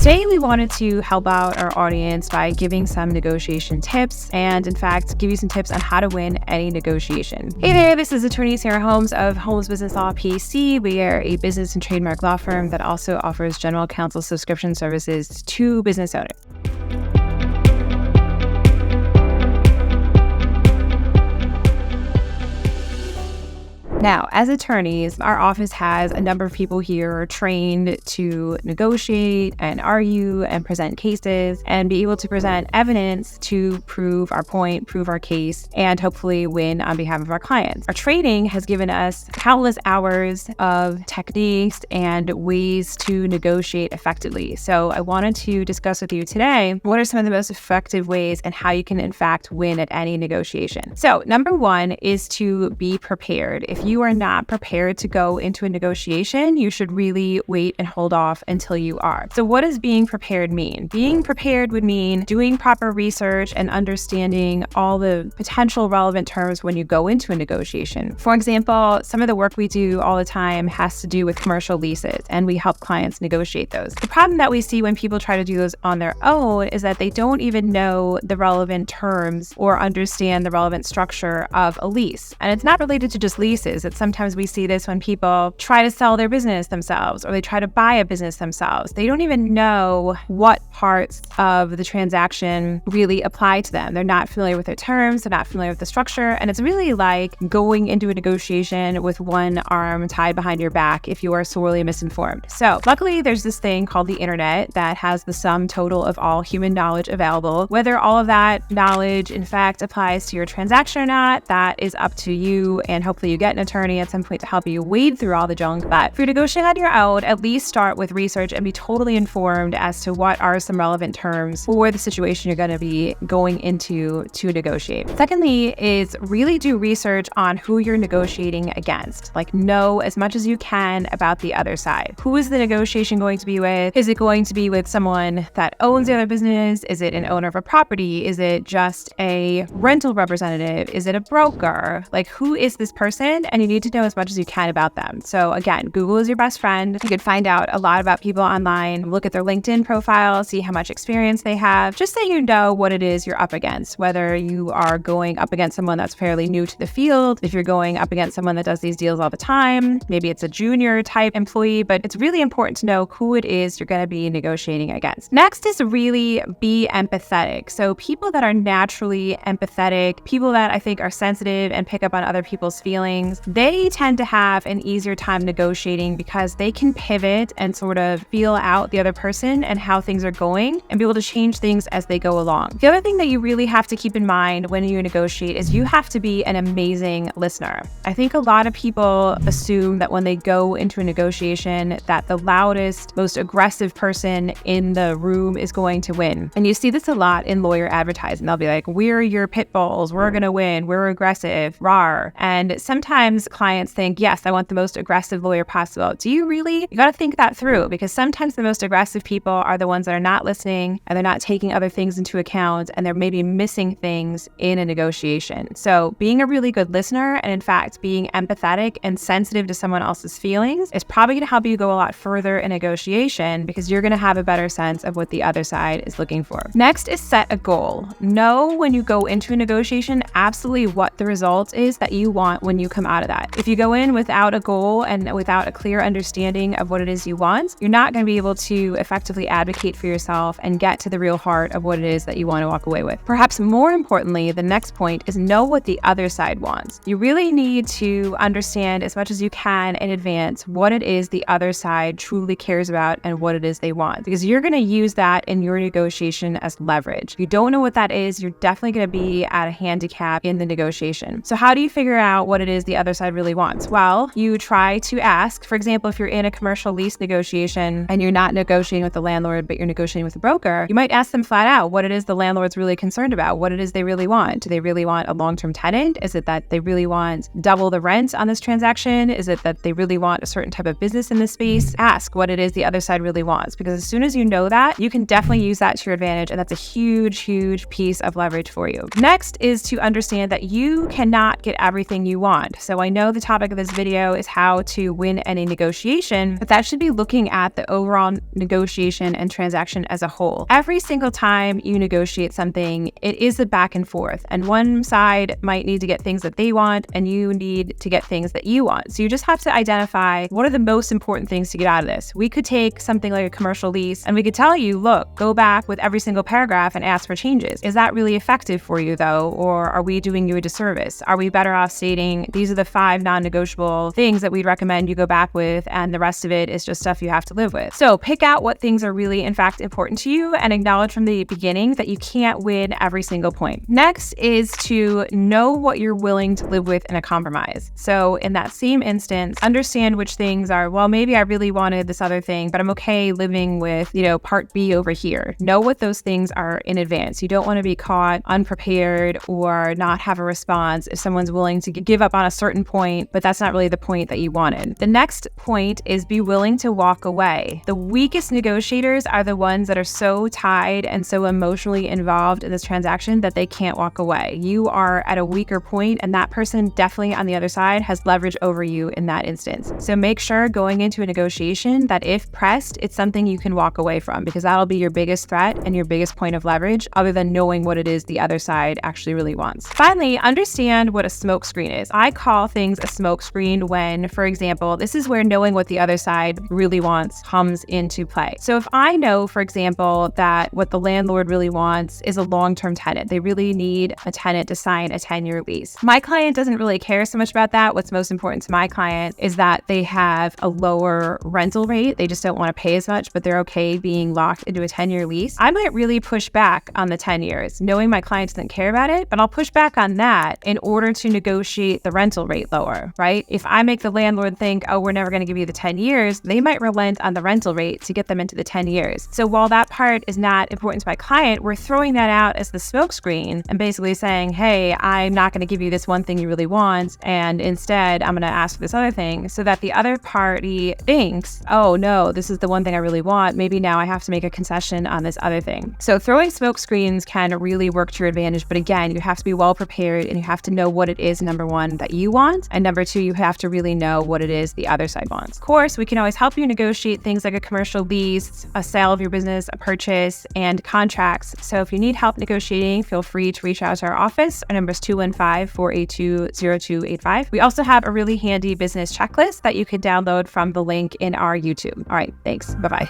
Today, we wanted to help out our audience by giving some negotiation tips and, in fact, give you some tips on how to win any negotiation. Hey there, this is attorney Sarah Holmes of Holmes Business Law P.C. We are a business and trademark law firm that also offers general counsel subscription services to business owners. Now, as attorneys, our office has a number of people here trained to negotiate and argue and present cases and be able to present evidence to prove our point, prove our case, and hopefully win on behalf of our clients. Our training has given us countless hours of techniques and ways to negotiate effectively. So I wanted to discuss with you today what are some of the most effective ways and how you can, in fact, win at any negotiation. So number one is to be prepared. If you are not prepared to go into a negotiation, you should really wait and hold off until you are. So what does being prepared mean? Being prepared would mean doing proper research and understanding all the potential relevant terms when you go into a negotiation. For example, some of the work we do all the time has to do with commercial leases, and we help clients negotiate those. The problem that we see when people try to do those on their own is that they don't even know the relevant terms or understand the relevant structure of a lease. And it's not related to just leases. Sometimes we see this when people try to sell their business themselves or they try to buy a business themselves. They don't even know what parts of the transaction really apply to them. They're not familiar with their terms. They're not familiar with the structure. And it's really like going into a negotiation with one arm tied behind your back if you are sorely misinformed. So luckily, there's this thing called the internet that has the sum total of all human knowledge available. Whether all of that knowledge, in fact, applies to your transaction or not, that is up to you. And hopefully you get an attorney at some point to help you wade through all the junk. But if you're negotiating on your own, at least start with research and be totally informed as to what are some relevant terms for the situation you're going to be going into to negotiate. Secondly is really do research on who you're negotiating against. Like, know as much as you can about the other side. Who is the negotiation going to be with? Is it going to be with someone that owns the other business? Is it an owner of a property? Is it just a rental representative? Is it a broker? Like, who is this person? And you need to know as much as you can about them. So again, Google is your best friend. You could find out a lot about people online, look at their LinkedIn profile, see how much experience they have, just so you know what it is you're up against, whether you are going up against someone that's fairly new to the field, if you're going up against someone that does these deals all the time, maybe it's a junior type employee, but it's really important to know who it is you're going to be negotiating against. Next is really be empathetic. So people that are naturally empathetic, people that I think are sensitive and pick up on other people's feelings, they tend to have an easier time negotiating because they can pivot and sort of feel out the other person and how things are going and be able to change things as they go along. The other thing that you really have to keep in mind when you negotiate is you have to be an amazing listener. I think a lot of people assume that when they go into a negotiation that the loudest, most aggressive person in the room is going to win. And you see this a lot in lawyer advertising. They'll be like, we're your pit bulls, we're going to win, we're aggressive, rawr. And sometimes clients think, yes, I want the most aggressive lawyer possible. Do you really? You got to think that through, because sometimes the most aggressive people are the ones that are not listening and they're not taking other things into account and they're maybe missing things in a negotiation. So being a really good listener and in fact being empathetic and sensitive to someone else's feelings is probably going to help you go a lot further in negotiation because you're going to have a better sense of what the other side is looking for. Next is set a goal. Know when you go into a negotiation absolutely what the result is that you want when you come out of that. If you go in without a goal and without a clear understanding of what it is you want, you're not going to be able to effectively advocate for yourself and get to the real heart of what it is that you want to walk away with. Perhaps more importantly, the next point is know what the other side wants. You really need to understand as much as you can in advance what it is the other side truly cares about and what it is they want, because you're going to use that in your negotiation as leverage. If you don't know what that is, you're definitely going to be at a handicap in the negotiation. So how do you figure out what it is the other side really wants? Well, you try to ask, for example, if you're in a commercial lease negotiation and you're not negotiating with the landlord, but you're negotiating with a broker, you might ask them flat out what it is the landlord's really concerned about, what it is they really want. Do they really want a long-term tenant? Is it that they really want double the rent on this transaction? Is it that they really want a certain type of business in this space? Ask what it is the other side really wants, because as soon as you know that, you can definitely use that to your advantage, and that's a huge, huge piece of leverage for you. Next is to understand that you cannot get everything you want. So So I know the topic of this video is how to win any negotiation, but that should be looking at the overall negotiation and transaction as a whole. Every single time you negotiate something, it is a back and forth, and one side might need to get things that they want and you need to get things that you want. So you just have to identify what are the most important things to get out of this. We could take something like a commercial lease and we could tell you, look, go back with every single paragraph and ask for changes. Is that really effective for you though? Or are we doing you a disservice? Are we better off stating these are the 5 non-negotiable things that we'd recommend you go back with, and the rest of it is just stuff you have to live with? So pick out what things are really in fact important to you and acknowledge from the beginning that you can't win every single point. Next is to know what you're willing to live with in a compromise. So in that same instance, understand which things are, well, maybe I really wanted this other thing, but I'm okay living with, part B over here. Know what those things are in advance. You don't want to be caught unprepared or not have a response if someone's willing to give up on a certain point, but that's not really the point that you wanted. The next point is be willing to walk away. The weakest negotiators are the ones that are so tied and so emotionally involved in this transaction that they can't walk away. You are at a weaker point, and that person definitely on the other side has leverage over you in that instance. So make sure going into a negotiation that if pressed, it's something you can walk away from, because that'll be your biggest threat and your biggest point of leverage, other than knowing what it is the other side actually really wants. Finally, understand what a smoke screen is. I call things a smoke screen when, for example, this is where knowing what the other side really wants comes into play. So if I know, for example, that what the landlord really wants is a long-term tenant, they really need a tenant to sign a 10-year lease. My client doesn't really care so much about that. What's most important to my client is that they have a lower rental rate. They just don't want to pay as much, but they're okay being locked into a 10-year lease. I might really push back on the 10 years, knowing my client doesn't care about it, but I'll push back on that in order to negotiate the rental rate lower, right? If I make the landlord think, oh, we're never going to give you the 10 years, they might relent on the rental rate to get them into the 10 years. So while that part is not important to my client, we're throwing that out as the smokescreen and basically saying, hey, I'm not going to give you this one thing you really want, and instead I'm going to ask for this other thing, so that the other party thinks, oh no, this is the one thing I really want. Maybe now I have to make a concession on this other thing. So throwing smoke screens can really work to your advantage. But again, you have to be well prepared, and you have to know what it is, number one, that you want. And number two, you have to really know what it is the other side wants. Of course, we can always help you negotiate things like a commercial lease, a sale of your business, a purchase, and contracts. So if you need help negotiating, feel free to reach out to our office. Our number is 215-482-0285. We also have a really handy business checklist that you can download from the link in our YouTube. All right, thanks. Bye-bye.